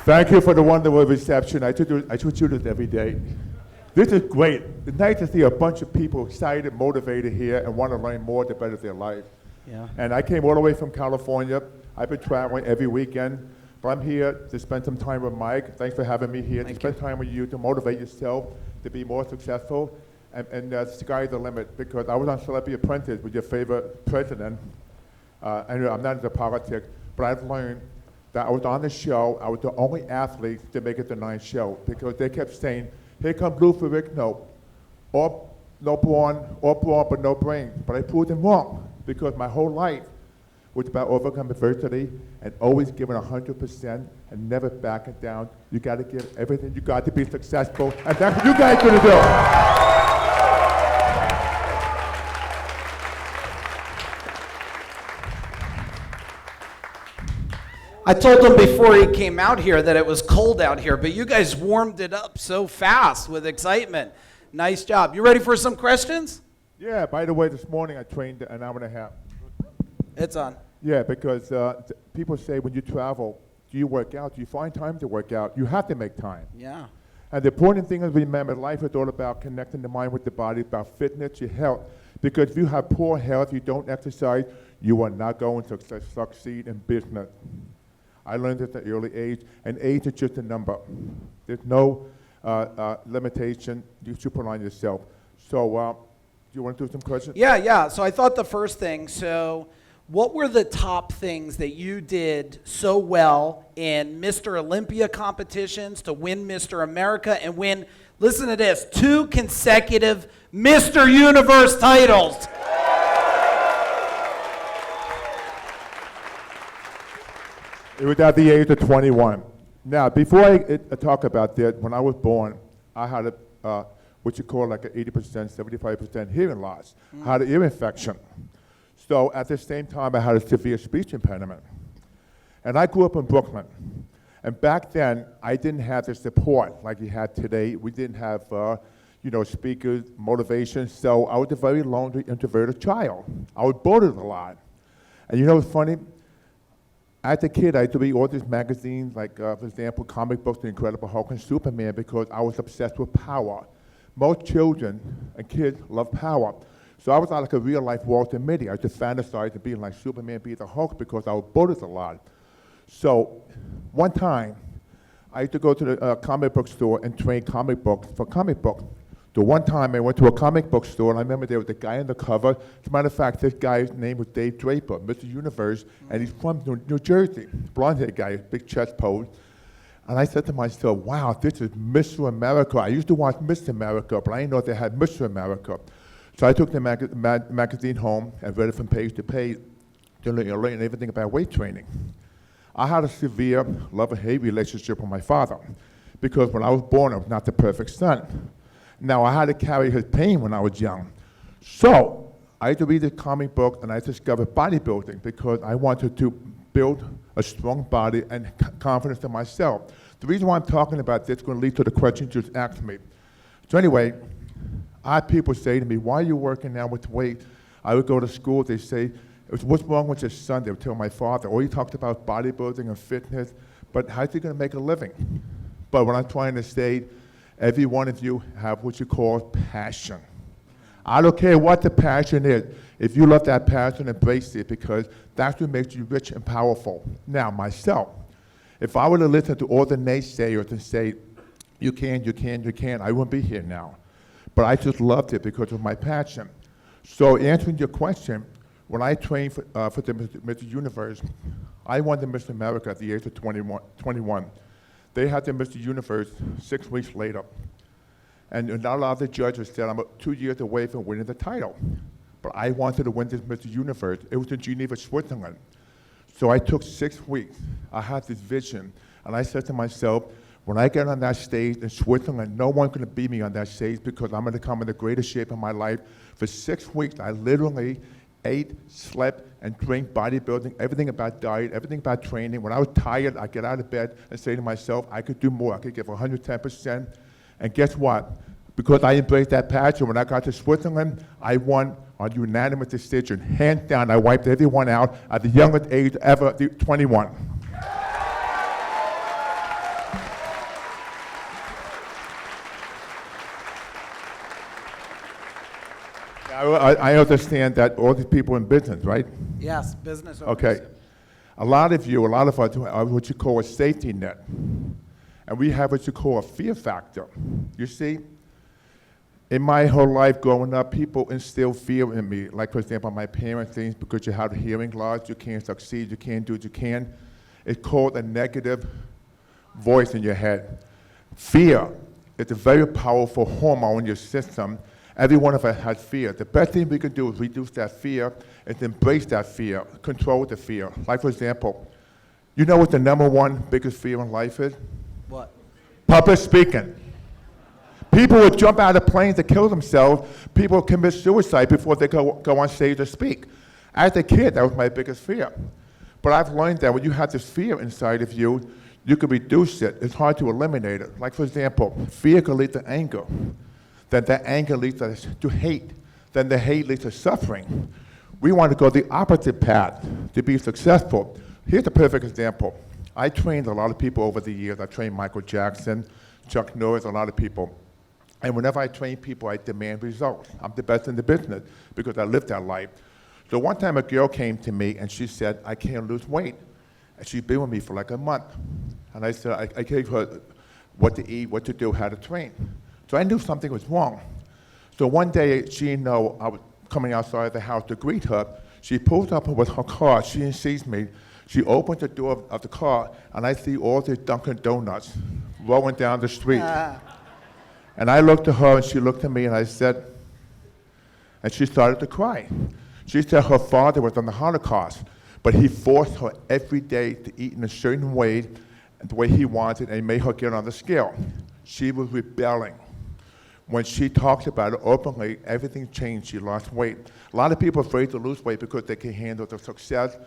Thank you for the wonderful reception. I took you this every day. This is great. It's nice to see a bunch of people excited, motivated here, and want to learn more to better their life. Yeah. And I came all the way from California. I've been traveling every weekend, but I'm here to spend some time with Mike. Thanks for having me here. To spend time with you, to motivate yourself, to be more successful, and sky's the limit. Because I was on Celebrity Apprentice with your favorite president. And I'm not into politics, but I've learned that I was on the show. I was the only athlete to make it to 9th show because they kept saying, "Here comes Lou Ferrigno, all brawn but no brains." But I proved them wrong because my whole life was about overcoming adversity and always giving 100% and never backing down. You got to give everything you got to be successful, and that's what you guys are gonna do. I told him before he came out here that it was cold out here, but you guys warmed it up so fast with excitement. Nice job. You ready for some questions? Yeah, by the way, this morning I trained an hour and a half. It's on. Yeah, because people say when you travel, do you work out? Do you find time to work out? You have to make time. Yeah. And the important thing is remember, life is all about connecting the mind with the body, about fitness, your health. Because if you have poor health, you don't exercise, you are not going to succeed in business. I learned this at an early age, and age is just a number. There's no limitation you should put on yourself. So, do you want to do some questions? Yeah. So I thought the first thing, so what were the top things that you did so well in Mr. Olympia competitions to win Mr. America and win, listen to this, 2 consecutive Mr. Universe titles? It was at the age of 21. Now, before I talk about that, when I was born, I had what you call like an 80%, 75% hearing loss. I had an ear infection. So at the same time, I had a severe speech impediment. And I grew up in Brooklyn. And back then, I didn't have the support like you had today. We didn't have, speakers, motivation. So I was a very lonely, introverted child. I was bullied a lot. And you know what's funny? As a kid, I used to read all these magazines, like, for example, comic books, The Incredible Hulk and Superman, because I was obsessed with power. Most children and kids love power. So I was like a real-life Walter Mitty. I used to fantasize of being like Superman, being the Hulk, because I was bullied a lot. So one time, I used to go to the comic book store and trade comic books for comic books. The one time I went to a comic book store, and I remember there was a guy on the cover. As a matter of fact, this guy's name was Dave Draper, Mr. Universe, and he's from New Jersey. Blonde-haired guy, big chest pose. And I said to myself, wow, this is Mr. America. I used to watch Mr. America, but I didn't know they had Mr. America. So I took the magazine home and read it from page to page to learn everything about weight training. I had a severe love-and-hate relationship with my father because when I was born, I was not the perfect son. Now, I had to carry his pain when I was young. So I had to read the comic book, and I discovered bodybuilding because I wanted to build a strong body and confidence in myself. The reason why I'm talking about this is going to lead to the question you just asked me. So anyway, I had people say to me, why are you working now with weight? I would go to school, they say, what's wrong with your son? They would tell my father, oh, he talked about bodybuilding and fitness, but how's he going to make a living? But what I'm trying to say, every one of you have what you call passion. I don't care what the passion is. If you love that passion, embrace it because that's what makes you rich and powerful. Now, myself, if I were to listen to all the naysayers and say, you can, I wouldn't be here now. But I just loved it because of my passion. So answering your question, when I trained for the Mr. Universe, I won the Mr. America at the age of 21. They had the Mr. Universe 6 weeks later. And not a lot of the judges said I'm 2 years away from winning the title. But I wanted to win this Mr. Universe. It was in Geneva, Switzerland. So I took 6 weeks. I had this vision. And I said to myself, when I get on that stage in Switzerland, no one's going to beat me on that stage because I'm going to come in the greatest shape of my life. For 6 weeks, I literally ate, slept, and drank bodybuilding, everything about diet, everything about training. When I was tired, I'd get out of bed and say to myself, I could do more. I could give 110%. And guess what? Because I embraced that passion, when I got to Switzerland, I won on unanimous decision. Hands down, I wiped everyone out at the youngest age ever, 21. I understand that all these people in business, right? Yes, business owners. Okay. A lot of us are what you call a safety net. And we have what you call a fear factor. You see, in my whole life growing up, people instill fear in me. Like, for example, my parents think because you have hearing loss, you can't succeed, you can't do what you can. It's called a negative voice in your head. Fear is a very powerful hormone in your system. Every one of us has fear. The best thing we can do is reduce that fear and embrace that fear, control the fear. Like, for example, you know what the number one biggest fear in life is? What? Public speaking. People would jump out of planes to kill themselves. People commit suicide before they go on stage to speak. As a kid, that was my biggest fear. But I've learned that when you have this fear inside of you, you can reduce it. It's hard to eliminate it. Like, for example, fear can lead to anger. Then that anger leads to hate. Then the hate leads to suffering. We want to go the opposite path to be successful. Here's a perfect example. I trained a lot of people over the years. I trained Michael Jackson, Chuck Norris, a lot of people. And whenever I train people, I demand results. I'm the best in the business because I lived that life. So one time a girl came to me and she said, I can't lose weight. And she'd been with me for like a month. And I said, I gave her what to eat, what to do, how to train. So I knew something was wrong. So one day, she didn't know I was coming outside the house to greet her. She pulled up with her car. She didn't see me. She opened the door of the car, and I see all these Dunkin' Donuts rolling down the street. And I looked at her, and she looked at me, and I said, and she started to cry. She said her father was on the Holocaust, but he forced her every day to eat in a certain way, the way he wanted, and made her get on the scale. She was rebelling. When she talked about it openly, everything changed. She lost weight. A lot of people are afraid to lose weight because they can handle the success.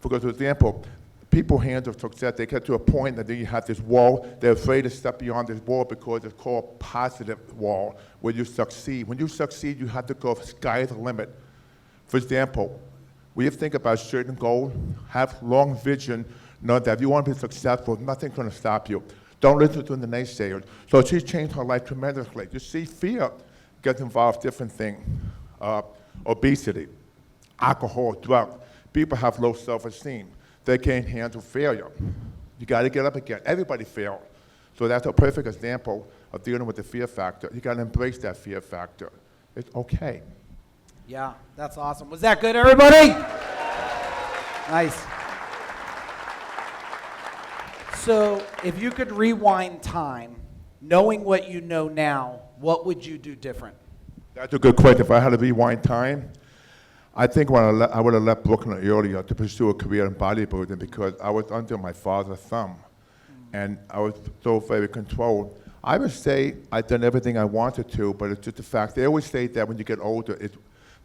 Because, for example, people handle success. They get to a point that then you have this wall. They're afraid to step beyond this wall because it's called positive wall, where you succeed. When you succeed, you have to go sky the limit. For example, when you think about certain goals, have long vision, know that if you want to be successful, nothing's going to stop you. Don't listen to the naysayers. So she changed her life tremendously. You see, fear gets involved in different things. Obesity, alcohol, drugs. People have low self-esteem. They can't handle failure. You got to get up again. Everybody fails. So that's a perfect example of dealing with the fear factor. You got to embrace that fear factor. It's okay. Yeah, that's awesome. Was that good, everybody? Nice. So if you could rewind time, knowing what you know now, what would you do different? That's a good question. If I had to rewind time, I think I would have left Brooklyn earlier to pursue a career in bodybuilding because I was under my father's thumb, and I was so very controlled. I would say I've done everything I wanted to, but it's just the fact. They always say that when you get older,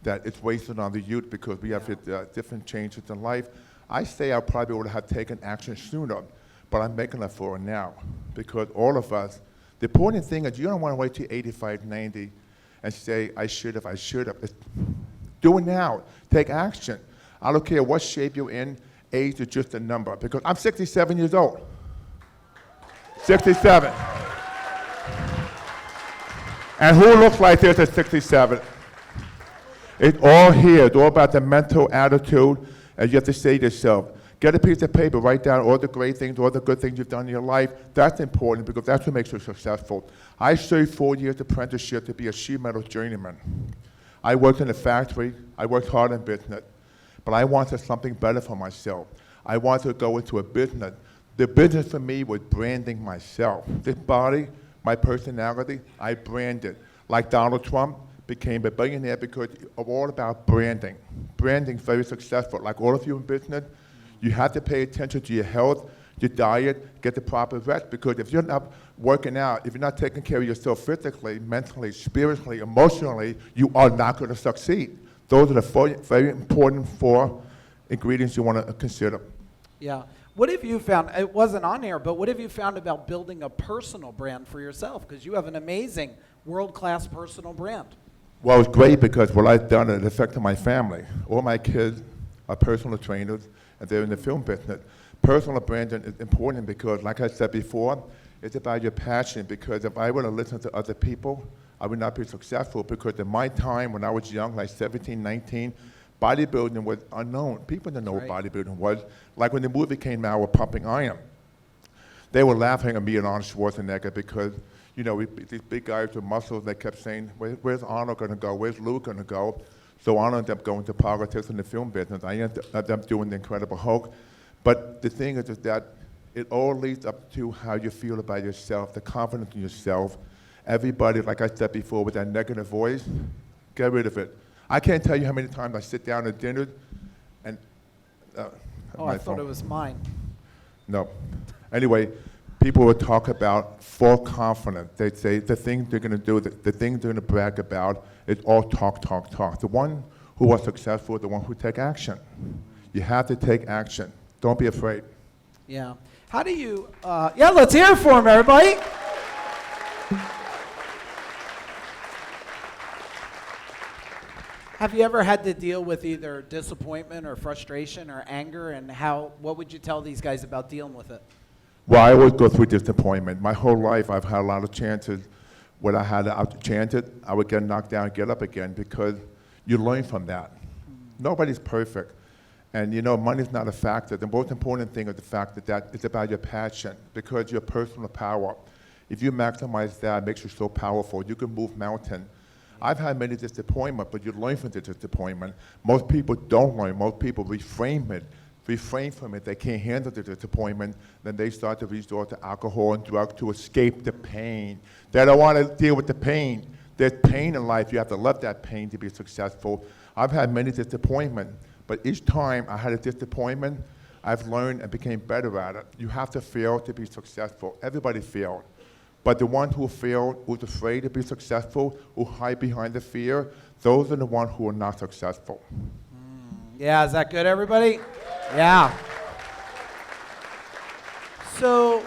that it's wasted on the youth because we have different changes in life. I say I probably would have taken action sooner, but I'm making up for it now because all of us, the important thing is you don't want to wait till 85, 90 and say, I should have. Do it now. Take action. I don't care what shape you're in. Age is just a number because I'm 67 years old. 67. And who looks like this at 67? It's all here. It's all about the mental attitude, and you have to say to yourself, get a piece of paper, write down all the great things, all the good things you've done in your life. That's important because that's what makes you successful. I served 4 years apprenticeship to be a sheet metal journeyman. I worked in a factory. I worked hard in business, but I wanted something better for myself. I wanted to go into a business. The business for me was branding myself. This body, my personality, I branded. Like Donald Trump became a billionaire because of all about branding. Branding's very successful. Like all of you in business, you have to pay attention to your health, your diet, get the proper rest, because if you're not working out, if you're not taking care of yourself physically, mentally, spiritually, emotionally, you are not going to succeed. Those are the very important 4 ingredients you want to consider. Yeah. What have you found, it wasn't on air, but what have you found about building a personal brand for yourself? Because you have an amazing world-class personal brand. Well, it's great because what I've done, it affected my family. All my kids are personal trainers, and they're in the film business. Personal branding is important because, like I said before, it's about your passion, because if I were to listen to other people, I would not be successful because in my time when I was young, like 17, 19, bodybuilding was unknown. People didn't know That's what bodybuilding was. Like when the movie came out with Pumping Iron, they were laughing at me and Arnold Schwarzenegger because, you know, these big guys with muscles, they kept saying, where's Arnold going to go? Where's Luke going to go? So Arnold ended up going to politics in the film business. I ended up doing The Incredible Hulk. But the thing is that it all leads up to how you feel about yourself, the confidence in yourself. Everybody, like I said before, with that negative voice, get rid of it. I can't tell you how many times I sit down at dinner and... Oh, I thought it was mine. No. Anyway, people will talk about false confidence. They say the thing they're going to do, the thing they're going to brag about, it's all talk, talk, talk. The one who was successful is the one who take action. You have to take action. Don't be afraid. Yeah. How do you, yeah, let's hear it for him, everybody. Have you ever had to deal with either disappointment or frustration or anger, and what would you tell these guys about dealing with it? Well, I always go through disappointment. My whole life, I've had a lot of chances when I had to out-chance it, I would get knocked down and get up again because you learn from that. Nobody's perfect. And you know, money's not a factor. The most important thing is the fact that it's about your passion, because your personal power. If you maximize that, it makes you so powerful. You can move mountains. I've had many disappointments, but you learn from the disappointment. Most people don't learn. Most people refrain from it. They can't handle the disappointment. Then they start to resort to alcohol and drugs to escape the pain. They don't want to deal with the pain. There's pain in life. You have to love that pain to be successful. I've had many disappointments, but each time I had a disappointment, I've learned and became better at it. You have to fail to be successful. Everybody failed. But the one who failed, who's afraid to be successful, who hide behind the fear, those are the ones who are not successful. Yeah, is that good, everybody? Yeah. So,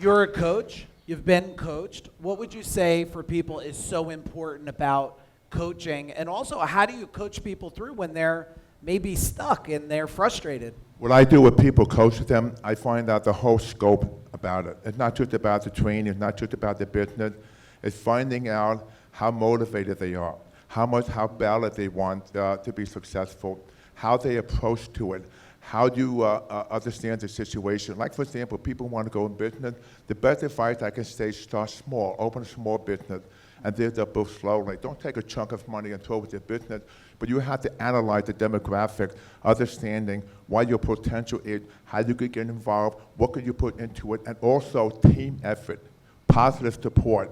you're a coach. You've been coached. What would you say for people is so important about coaching? And also, how do you coach people through when they're maybe stuck and they're frustrated? What I do with people, coach them, I find out the whole scope about it. It's not just about the training, it's not just about the business. It's finding out how motivated they are, how badly they want to be successful, how they approach to it, how do you understand the situation. Like, for example, people want to go in business. The best advice I can say is start small, open a small business, and then they'll build slowly. Don't take a chunk of money and throw it at your business, but you have to analyze the demographics, understanding what your potential is, how you could get involved, what could you put into it, and also team effort, positive support.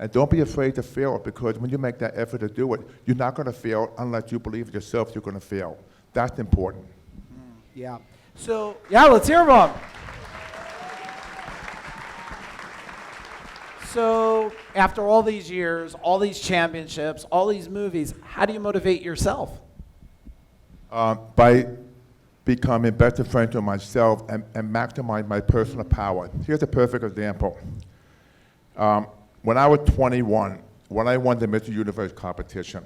And don't be afraid to fail, because when you make that effort to do it, you're not going to fail unless you believe yourself you're going to fail. That's important. Yeah. So, yeah, let's hear them. So, after all these years, all these championships, all these movies, how do you motivate yourself? By becoming better friends with myself and maximize my personal power. Here's a perfect example. When I was 21, when I won the Mr. Universe competition,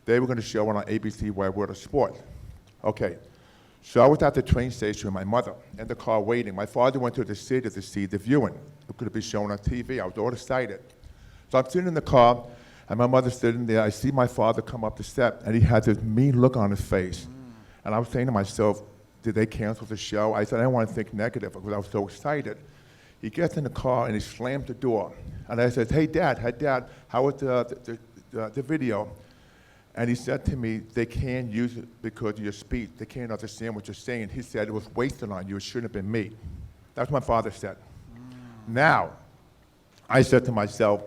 they were going to show it on ABC Wide World of Sport. Okay, so I was at the train station with my mother in the car waiting. My father went to the theater to see the viewing. It could be shown on TV. I was all excited. So I'm sitting in the car, and my mother's sitting there. I see my father come up the step, and he had this mean look on his face. And I was saying to myself, did they cancel the show? I said, I didn't want to think negative because I was so excited. He gets in the car, and he slams the door. And I said, hey, Dad, how was the video? And he said to me, they can't use it because of your speech. They can't understand what you're saying. He said, it was wasted on you. It shouldn't have been me. That's what my father said. Now, I said to myself,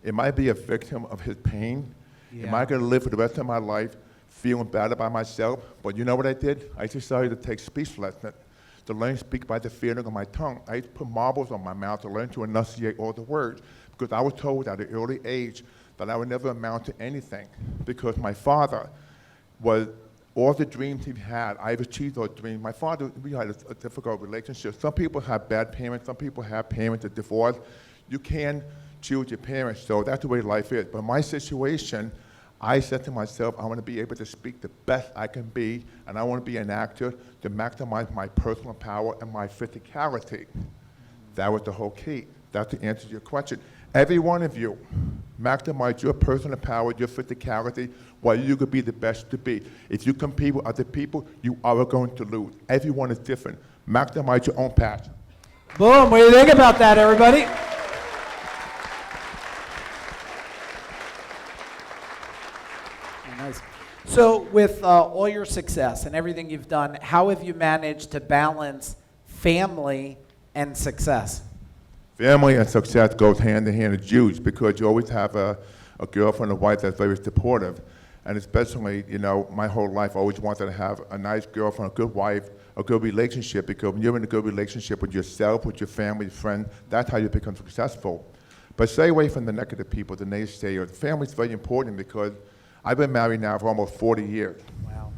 am I be a victim of his pain? Yeah. Am I going to live for the rest of my life feeling bad about myself? But you know what I did? I decided to take speech lessons, to learn to speak by the feeling of my tongue. I used to put marbles on my mouth to learn to enunciate all the words, because I was told at an early age that I would never amount to anything, because my father was, all the dreams he had, I've achieved those dreams. My father, we had a difficult relationship. Some people have bad parents, some people have parents that divorced. You can choose your parents, so that's the way life is. But my situation, I said to myself, I want to be able to speak the best I can be, and I want to be an actor to maximize my personal power and my physicality. That was the whole key. That's the answer to your question. Every one of you Maximize your personal power, your physicality, while you could be the best to be. If you compete with other people, you are going to lose. Everyone is different. Maximize your own passion. Boom. What do you think about that, everybody? Nice. So with all your success and everything you've done, how have you managed to balance family and success? Family and success goes hand in hand. It's huge because you always have a girlfriend or wife that's very supportive. And especially, you know, my whole life I always wanted to have a nice girlfriend, a good wife, a good relationship, because when you're in a good relationship with yourself, with your family, friend, that's how you become successful. But stay away from the negative people, the naysayers. Family is very important because I've been married now for almost 40 years. Wow.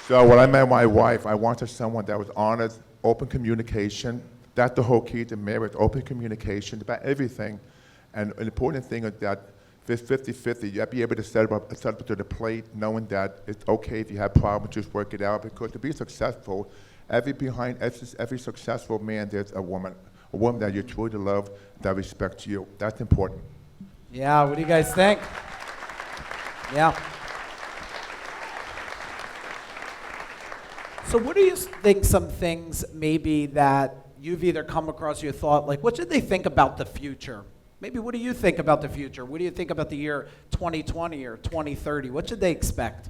So when I met my wife, I wanted someone that was honest, open communication. That's the whole key to marriage, open communication about everything. And an important thing is that if it's 50-50, you have to be able to set up to the plate, knowing that it's okay if you have problems, just work it out. Because to be successful, behind every successful man, there's a woman that you truly love, that respects you. That's important. Yeah, what do you guys think? Yeah. So what do you think some things maybe that you've either come across or you thought, like, what should they think about the future? Maybe what do you think about the future? What do you think about the year 2020 or 2030? What should they expect?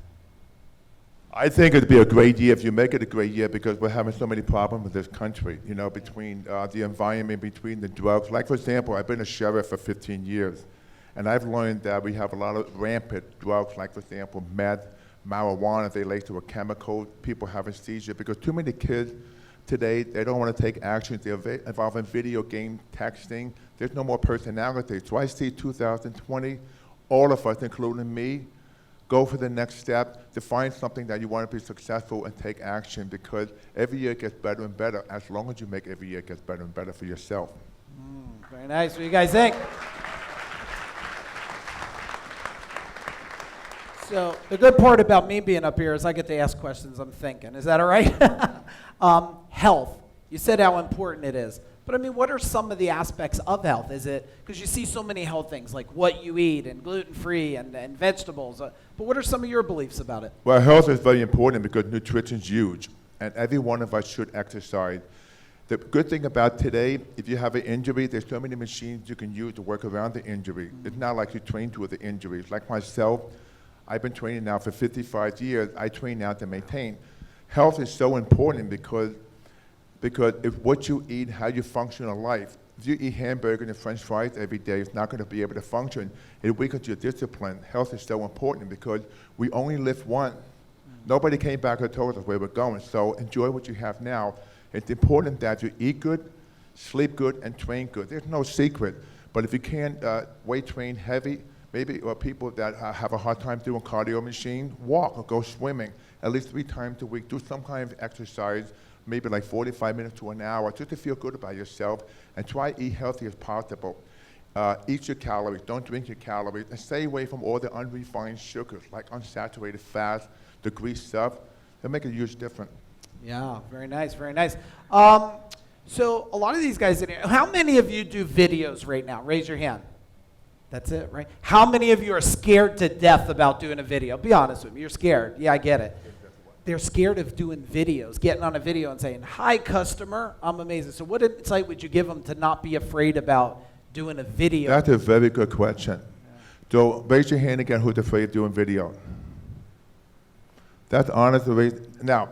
I think it'd be a great year if you make it a great year, because we're having so many problems with this country, you know, between the environment, between the drugs. Like, for example, I've been a sheriff for 15 years, and I've learned that we have a lot of rampant drugs, like, for example, meth, marijuana, they relate to a chemical, people having seizures, because too many kids today, they don't want to take action. They're involved in video game texting. There's no more personality. So I see 2020, all of us, including me, go for the next step to find something that you want to be successful and take action, because every year it gets better and better as long as you make every year gets better and better for yourself. Very nice. What do you guys think? So the good part about me being up here is I get to ask questions I'm thinking. Is that all right? Health. You said how important it is. But I mean, what are some of the aspects of health? Is it, because you see so many health things, like what you eat and gluten-free and vegetables. But what are some of your beliefs about it? Well, health is very important because nutrition is huge, and every one of us should exercise. The good thing about today, if you have an injury, there's so many machines you can use to work around the injury. It's not like you train to the injuries. Like myself, I've been training now for 55 years. I train now to maintain. Health is so important because if what you eat, how you function in life. If you eat hamburger and french fries every day, it's not going to be able to function. It weakens your discipline. Health is so important because we only live once. Nobody came back and told us where we're going. So enjoy what you have now. It's important that you eat good, sleep good, and train good. There's no secret. But if you can't weight train heavy, maybe people that have a hard time doing cardio machine, walk or go swimming at least 3 times a week. Do some kind of exercise, maybe like 45 minutes to an hour, just to feel good about yourself, and try to eat healthy as possible. Eat your calories, don't drink your calories, and stay away from all the unrefined sugars, like unsaturated fats, the grease stuff. It'll make a huge difference. Yeah, very nice, very nice. So a lot of these guys in here, how many of you do videos right now? Raise your hand. That's it, right? How many of you are scared to death about doing a video? Be honest with me, you're scared. Yeah, I get it. They're scared of doing videos, getting on a video and saying, "Hi, customer, I'm amazing." So what insight would you give them to not be afraid about doing a video? That's a very good question. So raise your hand again who's afraid of doing video. That's honest. Now,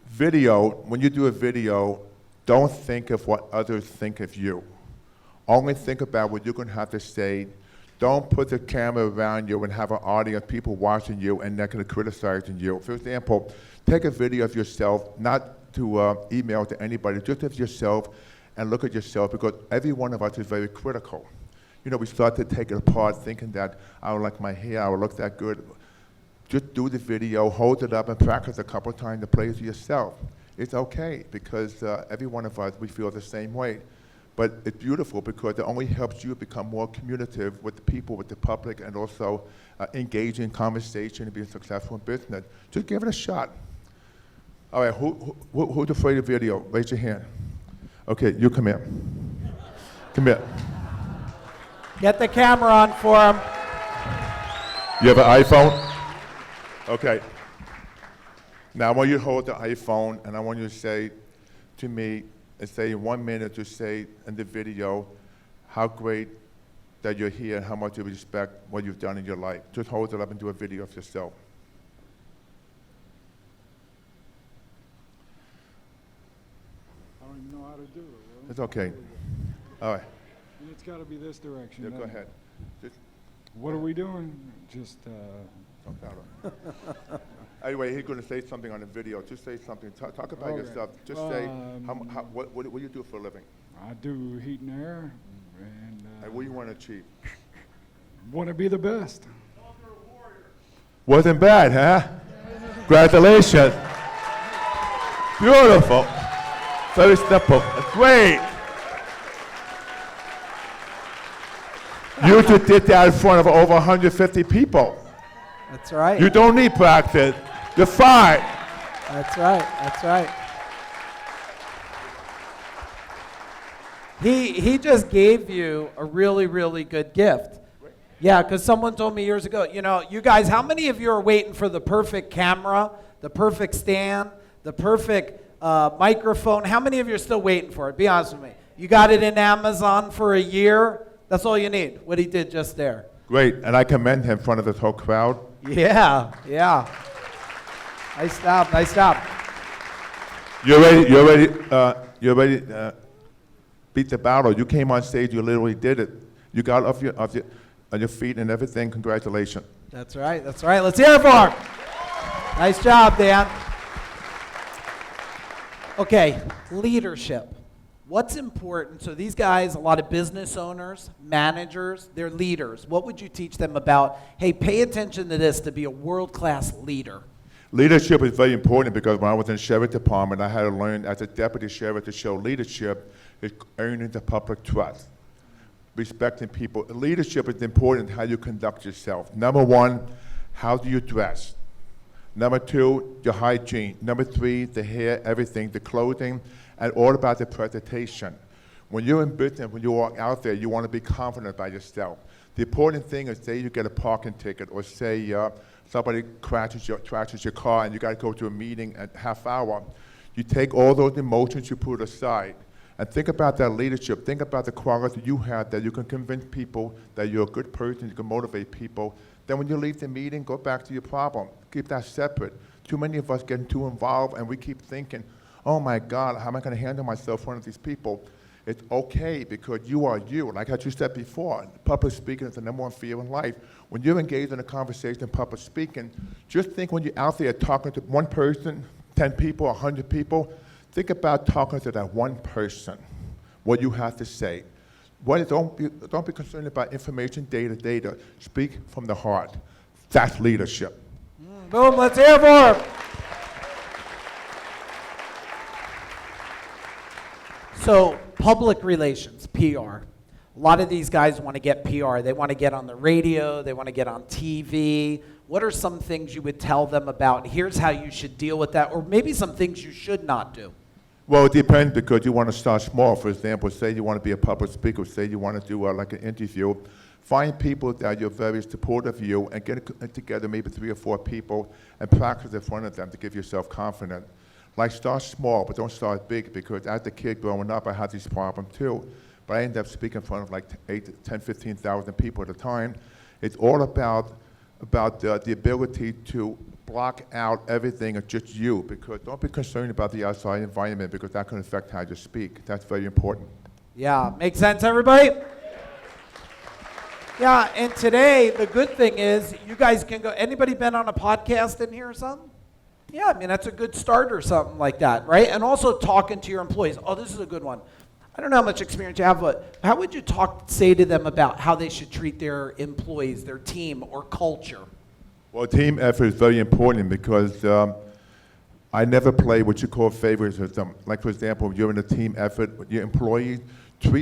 video, when you do a video, don't think of what others think of you. Only think about what you're going to have to say. Don't put the camera around you and have an audience, people watching you, and they're going to criticize you. For example, take a video of yourself, not to email to anybody, just of yourself, and look at yourself, because every one of us is very critical. You know, we start to take it apart, thinking that I don't like my hair, I don't look that good. Just do the video, hold it up, and practice a couple of times to play it yourself. It's okay, because every one of us, we feel the same way. But it's beautiful because it only helps you become more communicative with the people, with the public, and also engage in conversation and be successful in business. Just give it a shot. All right, who's afraid of video? Raise your hand. Okay, you come here. Come here. Get the camera on for him. You have an iPhone? Okay. Now I want you to hold the iPhone, and I want you to say to me, and say in 1 minute, to say in the video how great that you're here and how much you respect what you've done in your life. Just hold it up and do a video of yourself. I don't even know how to do it. Will. It's okay. All right. And it's got to be this direction. Yeah, go doesn't it? ahead. Just What are we doing? Just, talk about it. Anyway, he's going to say something on the video. Just say something. Talk about Okay. yourself. Just say what do you do for a living? I do heat and air, and And what do you want to achieve? want to be the best. Wasn't bad, huh? Congratulations. Beautiful. Very simple. Great. You just did that in front of over 150 people. That's right. You don't need practice. You're fine. That's right. That's right. He just gave you a really, really good gift. Yeah, because someone told me years ago, you know, you guys, how many of you are waiting for the perfect camera, the perfect stand, the perfect microphone? How many of you are still waiting for it? Be honest with me. You got it in Amazon for a year. That's all you need, what he did just there. Great, and I commend him in front of this whole crowd. Yeah, yeah. Nice job, nice job. You already beat the battle. You came on stage, you literally did it. You got on your feet and everything. Congratulations. That's right, that's right. Let's hear it for him. Nice job, Dan. Okay, leadership. What's important? So these guys, a lot of business owners, managers, they're leaders. What would you teach them about, hey, pay attention to this to be a world-class leader? Leadership is very important because when I was in the sheriff department, I had to learn as a deputy sheriff to show leadership is earning the public trust, respecting people. Leadership is important how you conduct yourself. Number one, how do you dress? Number two, your hygiene. Number three, the hair, everything, the clothing, and all about the presentation. When you're in business, when you walk out there, you want to be confident about yourself. The important thing is, say you get a parking ticket, or say somebody crashes your car and you got to go to a meeting at half hour. You take all those emotions, you put aside, and think about that leadership. Think about the quality you have that you can convince people that you're a good person, you can motivate people. Then when you leave the meeting, go back to your problem. Keep that separate. Too many of us getting too involved and we keep thinking, oh my God, how am I going to handle myself in front of these people? It's okay because you are you. Like I just said before, public speaking is the number one fear in life. When you're engaged in a conversation in public speaking, just think when you're out there talking to one person, 10 people, 100 people, think about talking to that one person, what you have to say. Don't be concerned about information, data. Speak from the heart. That's leadership. Boom, let's hear it for him. So, public relations, PR. A lot of these guys want to get PR. They want to get on the radio. They want to get on TV. What are some things you would tell them about, here's how you should deal with that, or maybe some things you should not do? Well, it depends because you want to start small. For example, say you want to be a public speaker. Say you want to do like an interview. Find people that are very supportive of you and get together maybe 3 or 4 people and practice in front of them to give yourself confidence. Like start small, but don't start big because as a kid growing up, I had these problems too. But I ended up speaking in front of like 8, 10, 15,000 people at a time. It's all about the ability to block out everything of just you because don't be concerned about the outside environment because that can affect how you speak. That's very important. Yeah, makes sense, everybody? Yeah, and today, the good thing is you guys can go, anybody been on a podcast in here or something? Yeah, I mean, that's a good start or something like that, right? And also talking to your employees. Oh, this is a good one. I don't know how much experience you have, but how would you say to them about how they should treat their employees, their team, or culture? Well, team effort is very important because I never play what you call favoritism. Like, for example, you're in a team effort with your employees,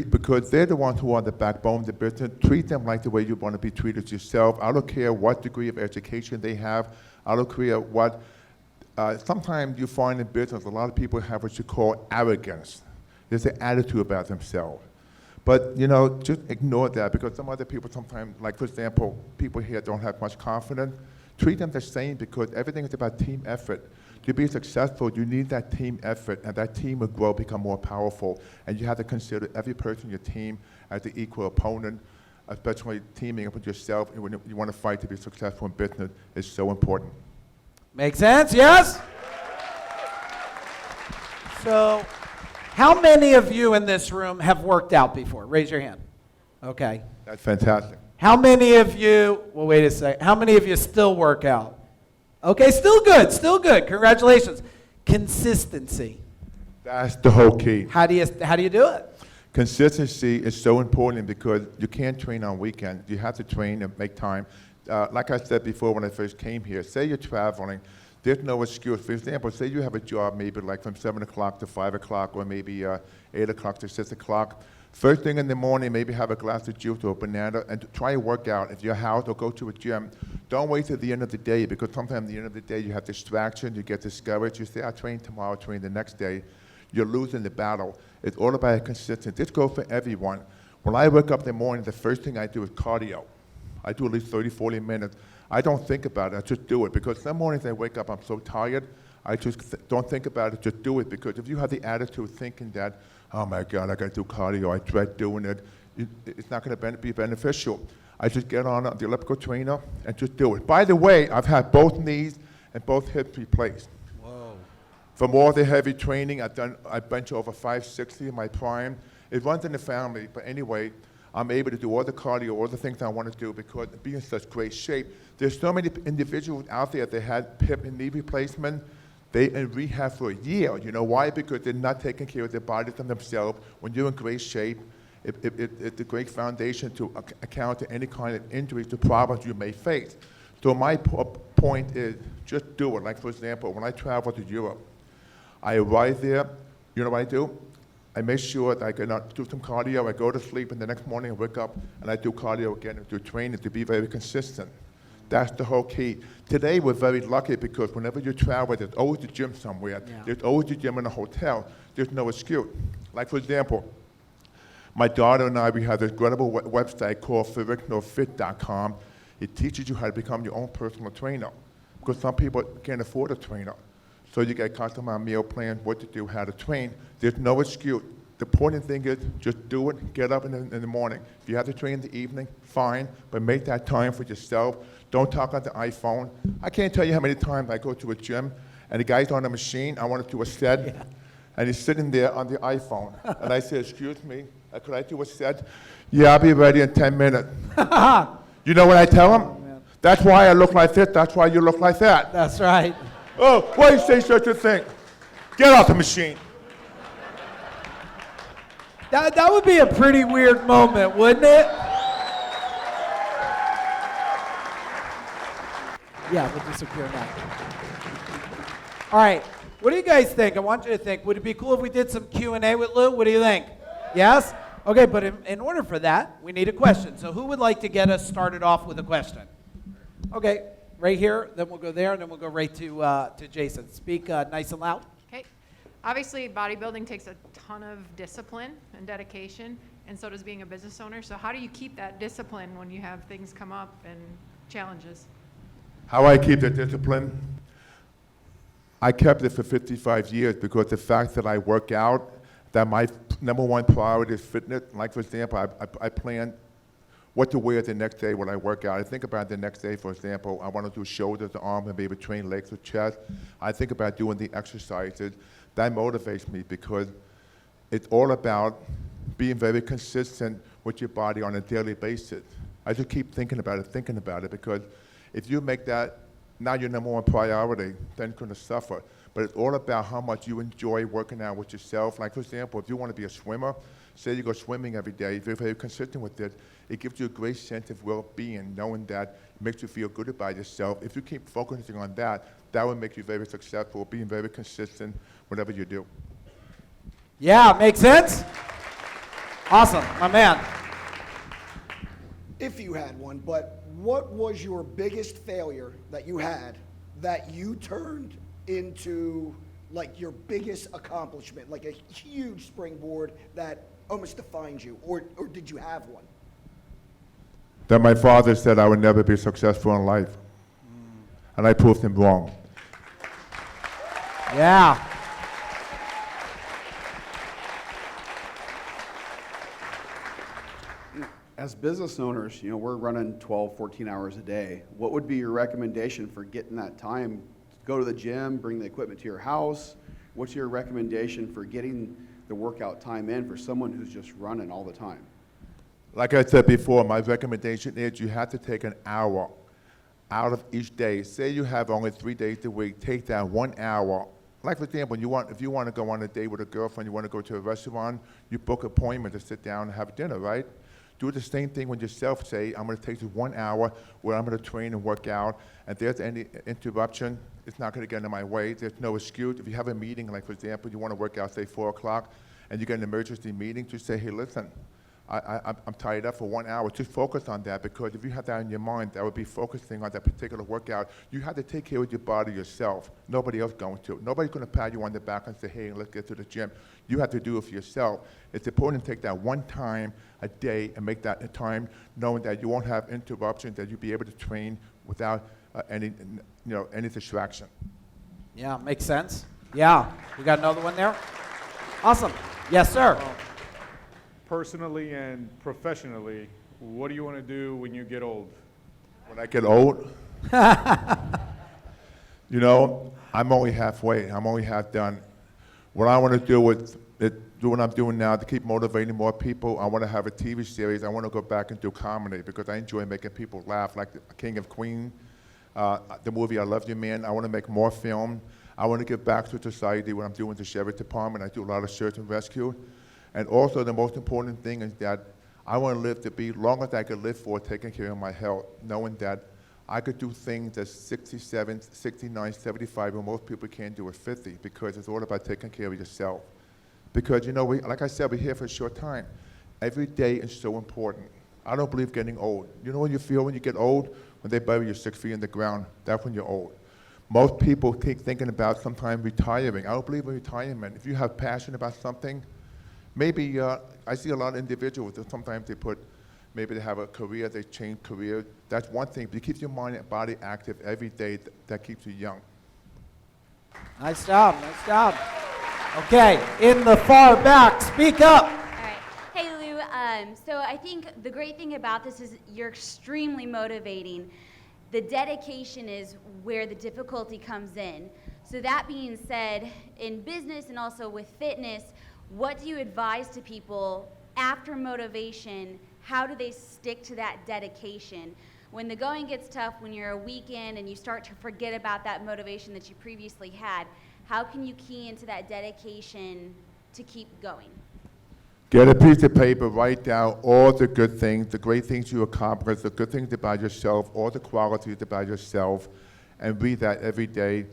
because they're the ones who are the backbone of the business, treat them like the way you want to be treated yourself. I don't care what degree of education they have. I don't care what. Sometimes you find in business, a lot of people have what you call arrogance. There's an attitude about themselves. But, you know, just ignore that because some other people sometimes, like for example, people here don't have much confidence. Treat them the same because everything is about team effort. To be successful, you need that team effort, and that team will grow, become more powerful. And you have to consider every person in your team as the equal opponent, especially teaming up with yourself. And when you want to fight to be successful in business, is so important. Make sense? Yes? So, how many of you in this room have worked out before? Raise your hand. Okay. That's fantastic. How many of you, well, wait a second. How many of you still work out? Okay, still good, still good. Congratulations. Consistency. That's the whole key. How do you do it? Consistency is so important because you can't train on weekends. You have to train and make time. Like I said before when I first came here, say you're traveling, there's no excuse. For example, say you have a job maybe like from 7 o'clock to 5 o'clock or maybe 8 o'clock to 6 o'clock. First thing in the morning, maybe have a glass of juice or a banana and try to work out at your house or go to a gym. Don't wait till the end of the day because sometimes at the end of the day you have distraction, you get discouraged. You say, I train tomorrow, I'll train the next day. You're losing the battle. It's all about consistency. This goes for everyone. When I wake up in the morning, the first thing I do is cardio. I do at least 30, 40 minutes. I don't think about it, I just do it because some mornings I wake up, I'm so tired, I just don't think about it, just do it because if you have the attitude thinking that, oh my God, I got to do cardio, I dread doing it, it's not going to be beneficial. I just get on the elliptical trainer and just do it. By the way, I've had both knees and both hips replaced. Whoa. From all the heavy training, I bench over 560 in my prime. It runs in the family, but anyway, I'm able to do all the cardio, all the things I want to do because being in such great shape. There's so many individuals out there that had hip and knee replacement. They in rehab for a year. You know why? Because they're not taking care of their bodies and themselves. When you're in great shape, it's a great foundation to account to any kind of injuries, to problems you may face. So my point is just do it. Like for example, when I travel to Europe, I arrive there, you know what I do? I make sure that I can do some cardio, I go to sleep, and the next morning I wake up and I do cardio again and do training to be very consistent. That's the whole key. Today we're very lucky because whenever you travel, there's always a gym somewhere. Yeah. There's always a gym in a hotel. There's no excuse. Like for example, my daughter and I, we have this incredible website called ferrignofit.com. It teaches you how to become your own personal trainer because some people can't afford a trainer. So you get customized meal plan, what to do, how to train. There's no excuse. The important thing is just do it, get up in the morning. If you have to train in the evening, fine, but make that time for yourself. Don't talk on the iPhone. I can't tell you how many times I go to a gym and the guy's on a machine, I want to do a set, and he's sitting there on the iPhone. And I say, excuse me, could I do a set? Yeah, I'll be ready in 10 minutes. You know what I tell him? That's why I look like this, that's why you look like that. That's right. Oh, why you say such a thing? Get off the machine. That would be a pretty weird moment, wouldn't it? Yeah, we'll disappear now. All right, what do you guys think? I want you to think, would it be cool if we did some Q&A with Lou? What do you think? Yes? Okay, but in order for that, we need a question. So who would like to get us started off with a question? Okay, right here, then we'll go there, and then we'll go right to Jason. Speak nice and loud. Okay. Obviously, bodybuilding takes a ton of discipline and dedication, and so does being a business owner. So how do you keep that discipline when you have things come up and challenges? How I keep the discipline? I kept it for 55 years because the fact that I work out, that my number one priority is fitness. Like for example, I plan what to wear the next day when I work out. I think about the next day, for example, I want to do shoulders, arms, and maybe train legs or chest. I think about doing the exercises. That motivates me because it's all about being very consistent with your body on a daily basis. I just keep thinking about it because if you make that not your number one priority, then you're going to suffer. But it's all about how much you enjoy working out with yourself. Like for example, if you want to be a swimmer, say you go swimming every day, if you're very consistent with it, it gives you a great sense of well-being, knowing that it makes you feel good about yourself. If you keep focusing on that, that will make you very successful, being very consistent whatever you do. Yeah, makes sense? Awesome, my man. If you had one, but what was your biggest failure that you had that you turned into like your biggest accomplishment, like a huge springboard that almost defines you, or did you have one? That my father said I would never be successful in life. And I proved him wrong. Yeah. As business owners, we're running 12, 14 hours a day. What would be your recommendation for getting that time to go to the gym, bring the equipment to your house? What's your recommendation for getting the workout time in for someone who's just running all the time? Like I said before, my recommendation is you have to take an hour out of each day. Say you have only 3 days a week, take that 1 hour. Like for example, if you want to go on a date with a girlfriend, you want to go to a restaurant, you book an appointment to sit down and have dinner, right? Do the same thing with yourself. Say, I'm going to take this 1 hour where I'm going to train and work out, and if there's any interruption, it's not going to get in my way. There's no excuse. If you have a meeting, like for example, you want to work out, say 4 o'clock, and you get an emergency meeting, just say, hey, listen, I'm tied up for 1 hour. Just focus on that, because if you have that in your mind, that would be focusing on that particular workout. You have to take care of your body yourself. Nobody else going to. Nobody's going to pat you on the back and say, hey, let's get to the gym. You have to do it for yourself. It's important to take that one time a day and make that a time knowing that you won't have interruptions, that you'll be able to train without any distraction. Yeah, makes sense. Yeah. We got another one there? Awesome. Yes, sir. Personally and professionally, what do you want to do when you get old? When I get old, I'm only halfway. I'm only half done. What I want to do with do what I'm doing now to keep motivating more people. I want to have a TV series. I want to go back and do comedy because I enjoy making people laugh, like the King of Queens, the movie I Love You Man. I want to make more film. I want to give back to society. What I'm doing with the Sheriff Department, I do a lot of search and rescue. And also the most important thing is that I want to live to be long as I could live for, taking care of my health, knowing that I could do things at 67, 69, 75, when most people can't do at 50, because it's all about taking care of yourself. Because, like I said, we're here for a short time. Every day is so important. I don't believe getting old. You know what you feel when you get old? When they bury you 6 feet in the ground, that's when you're old. Most people keep thinking about sometimes retiring. I don't believe in retirement. If you have passion about something, maybe I see a lot of individuals that sometimes maybe they have a career, they change career. That's one thing, but it keeps your mind and body active every day. That keeps you young. Nice job. Nice job. Okay, in the far back, speak up. All right. Hey, Lou. So I think the great thing about this is you're extremely motivating. The dedication is where the difficulty comes in. So that being said, in business and also with fitness, what do you advise to people after motivation? How do they stick to that dedication? When the going gets tough, when you're a weekend and you start to forget about that motivation that you previously had, how can you key into that dedication to keep going? Get a piece of paper, write down all the good things, the great things you accomplished, the good things about yourself, all the qualities about yourself, and read that every day.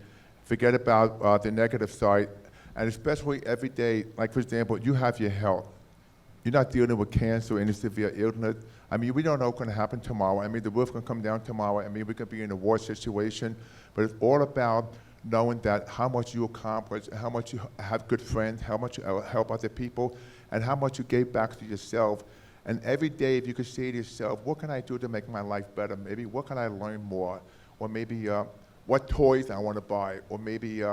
Forget about the negative side, and especially every day, like for example, you have your health. You're not dealing with cancer or any severe illness. I mean, we don't know what's going to happen tomorrow. I mean, the roof can come down tomorrow. I mean, we could be in a war situation, but it's all about knowing that how much you accomplish, how much you have good friends, how much you help other people, and how much you gave back to yourself. And every day, if you could say to yourself, what can I do to make my life better? Maybe what can I learn more? Or maybe what toys I want to buy? Or maybe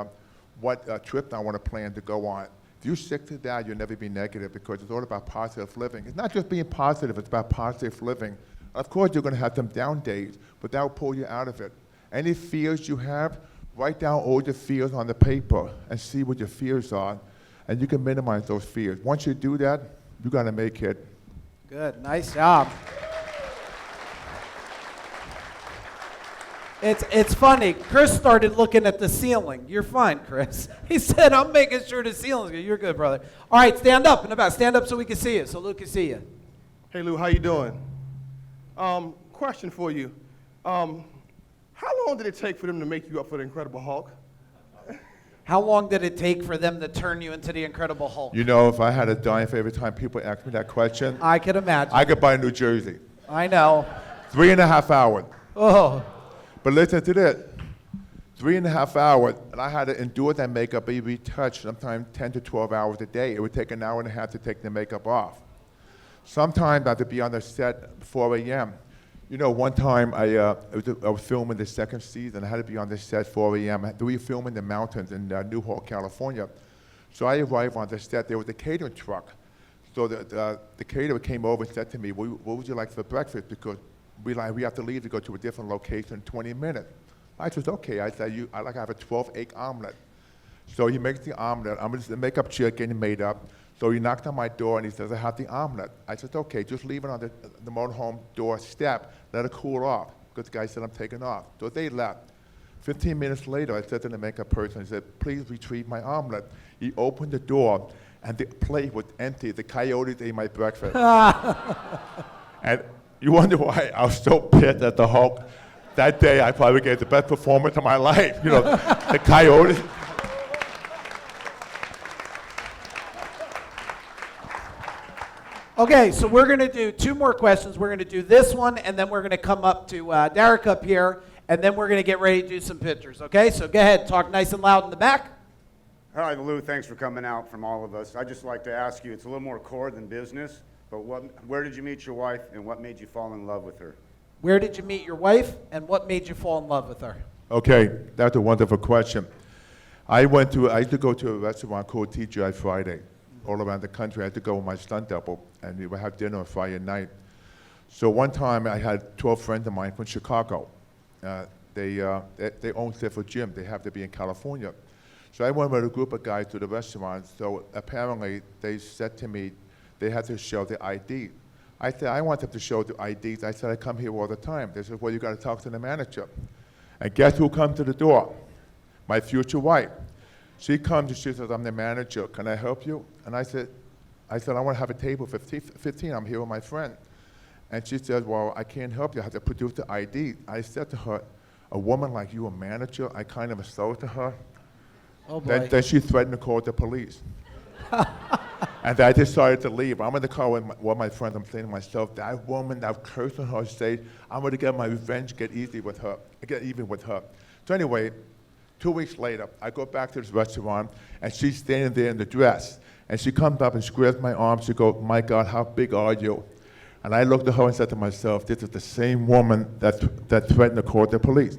what trip I want to plan to go on. If you stick to that, you'll never be negative, because it's all about positive living. It's not just being positive, it's about positive living. Of course, you're going to have some down days, but that will pull you out of it. Any fears you have, write down all your fears on the paper and see what your fears are, and you can minimize those fears. Once you do that, you're going to make it. Good, nice job. It's funny. Chris started looking at the ceiling. You're fine, Chris. He said, I'm making sure the ceiling's good. You're good, brother. All right, stand up in the back. Stand up so we can see you, so Luke can see you. Hey Lou, how you doing? Question for you. How long did it take for them to make you up for the Incredible Hulk? How long did it take for them to turn you into the Incredible Hulk? You know, if I had a dime for every time people ask me that question, I could imagine. I could buy New Jersey. I know. 3.5 hours. Oh, But listen to this. 3.5 hours, and I had to endure that makeup, be retouched, sometimes 10 to 12 hours a day. It would take an hour and a half to take the makeup off. Sometimes I had to be on the set at 4 a.m. You know, one time I was filming the second season. I had to be on the set 4 a.m. We were filming in the mountains in Newhall, California. So I arrived on the set. There was a catering truck. So the caterer came over and said to me, what would you like for breakfast? Because we have to leave to go to a different location in 20 minutes. I said, okay. I said, I like to have a 12-egg omelet. So he makes the omelet. I'm just the makeup chair getting made up. So he knocked on my door and he says, I have the omelet. I said, okay, just leave it on the motorhome door step, let it cool off. Because the guy said, I'm taking off. So they left. 15 minutes later, I said to the makeup person, I said, please retrieve my omelet. He opened the door and the plate was empty. The coyotes ate my breakfast. And you wonder why I was so pissed at the Hulk. That day, I probably gave the best performance of my life. You know, the coyotes. Okay, so we're going to do 2 more questions. We're going to do this one, and then we're going to come up to Derek up here, and then we're going to get ready to do some pictures. Okay, so go ahead, talk nice and loud in the back. Hi, Lou. Thanks for coming out from all of us. I'd just like to ask you, it's a little more core than business, but where did you meet your wife, and what made you fall in love with her? Where did you meet your wife, and what made you fall in love with her? Okay, that's a wonderful question. I used to go to a restaurant called TGI Friday. All around the country. I had to go with my stunt double, and we would have dinner on Friday night. So one time I had 12 friends of mine from Chicago. They own Clifford Gym. They have to be in California. So I went with a group of guys to the restaurant. So apparently they said to me they had to show the ID. I said, I want them to show the IDs. I said, I come here all the time. They said, well, you got to talk to the manager. And guess who comes to the door? My future wife. She comes and she says, I'm the manager. Can I help you? And I said, I want to have a table for 15. I'm here with my friend. And she says, well, I can't help you. I have to produce the ID. I said to her, a woman like you, a manager? I kind of insulted her. Oh, boy. Then she threatened to call the police. And I decided to leave. I'm in the car with my friends. I'm saying to myself, that woman, that cursing her, say, I'm going to get my revenge, get even with her. So anyway, 2 weeks later, I go back to this restaurant, and she's standing there in the dress. And she comes up and she grabs my arm. She goes, my God, how big are you? And I looked at her and said to myself, this is the same woman that threatened to call the police.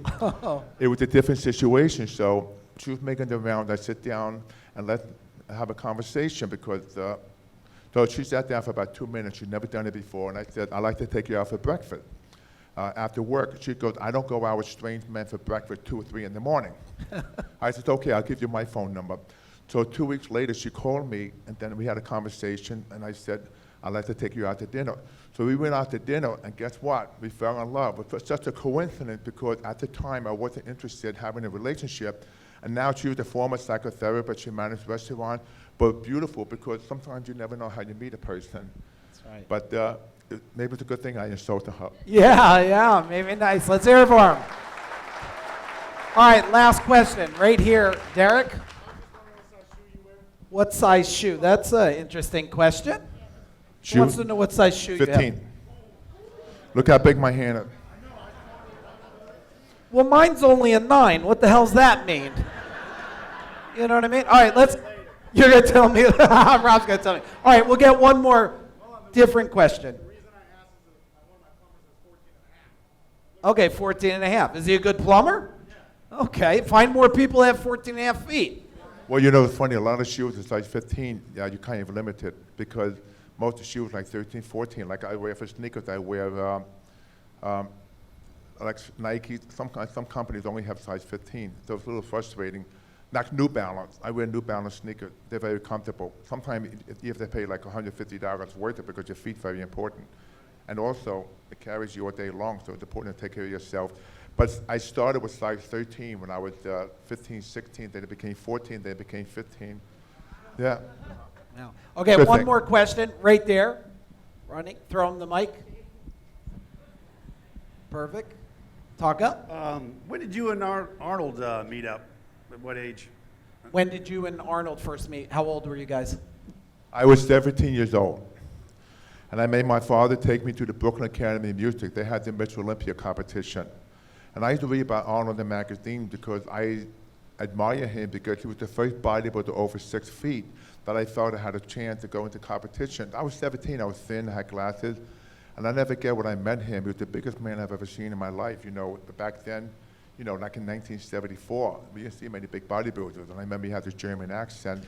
It was a different situation, so she was making the round. I sit down and let's have a conversation because, so she sat down for about 2 minutes. She'd never done it before. And I said, I'd like to take you out for breakfast. After work, she goes, I don't go out with strange men for breakfast 2 or 3 in the morning. I said, okay, I'll give you my phone number. So 2 weeks later, she called me, and then we had a conversation, and I said, I'd like to take you out to dinner. So we went out to dinner, and guess what? We fell in love. It was such a coincidence because at the time, I wasn't interested in having a relationship, and now she was a former psychotherapist. She managed a restaurant, but beautiful because sometimes you never know how you meet a person. That's right. But maybe it's a good thing I insulted her. Yeah, maybe nice. Let's hear it for him. All right, last question right here. Derek? What size shoe? That's an interesting question. Who wants to know what size shoe you have? 15. Look how big my hand is. Well, mine's only a 9. What the hell's that mean? You know what I mean? All right, you're going to tell me. Rob's going to tell me. All right, we'll get one more different question. Okay, 14 and a half. Is he a good plumber? Okay, find more people that have 14 and a half feet. Well, you know, it's funny. A lot of shoes are size 15. Yeah, you kind of limit it because most of the shoes like 13, 14. Like I wear for sneakers, I wear like Nike. Some companies only have size 15. So it's a little frustrating. Like New Balance. I wear New Balance sneakers. They're very comfortable. Sometimes you have to pay like $150 worth it because your feet's very important. And also, it carries you all day long, so it's important to take care of yourself. But I started with size 13 when I was 15, 16, then it became 14, then it became 15. Yeah. Wow. Okay, Good one thing. more question right there. Running, throw him the mic. Perfect. Talk up. When did you and Arnold meet up? At what age? When did you and Arnold first meet? How old were you guys? I was 17 years old. And I made my father take me to the Brooklyn Academy of Music. They had the Metro Olympia competition. And I used to read about Arnold in the magazine because I admire him because he was the first bodybuilder over 6 feet that I felt I had a chance to go into competition. I was 17, I was thin, I had glasses, and I never forget when I met him. He was the biggest man I've ever seen in my life. You know, back then, you know, like in 1974, we didn't see many big bodybuilders, and I remember he had this German accent.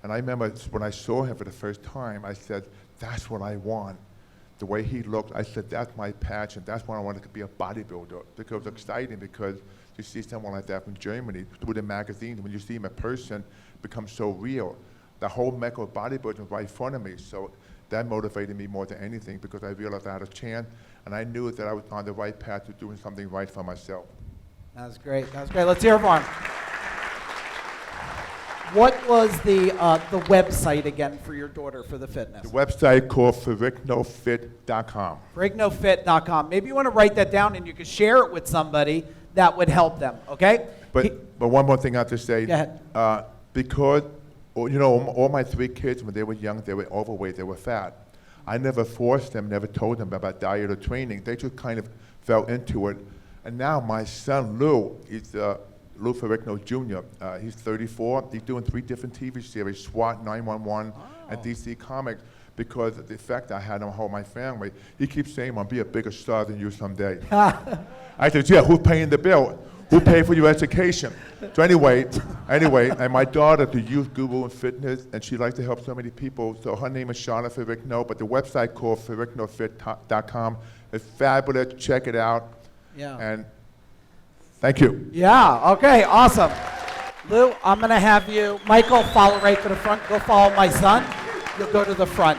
And I remember when I saw him for the first time, I said, that's what I want. The way he looked, I said, that's my passion. That's why I wanted to be a bodybuilder. Because it was exciting because to see someone like that from Germany through the magazines, when you see him in person, it becomes so real. The whole mecca of bodybuilding was right in front of me. So that motivated me more than anything because I realized I had a chance and I knew that I was on the right path to doing something right for myself. That was great. That was great. Let's hear it for him. What was the website again for your daughter for the fitness? The website called FerrignoFit.com. FerrignoFit.com. Maybe you want to write that down and you can share it with somebody that would help them, okay? But one more thing I have to say. Go ahead. Because, you know, all my 3 kids, when they were young, they were overweight, they were fat. I never forced them, never told them about diet or training. They just kind of fell into it. And now my son, Lou, he's Lou Ferrigno Jr., he's 34. He's doing 3 different TV series, SWAT, 911, and DC Comics, because of the effect I had on whole my family. He keeps saying, I'll be a bigger star than you someday. I said, yeah, who's paying the bill? Who paid for your education? So anyway, and my daughter, the youth guru in fitness, and she likes to help so many people. So her name is Charlotte Ferrigno, but the website called FerrignoFit.com is fabulous. Check it out. Yeah. And thank you. Yeah, okay, awesome. Lou, I'm going to have you, Michael, follow right to the front. Go follow my son. You'll go to the front.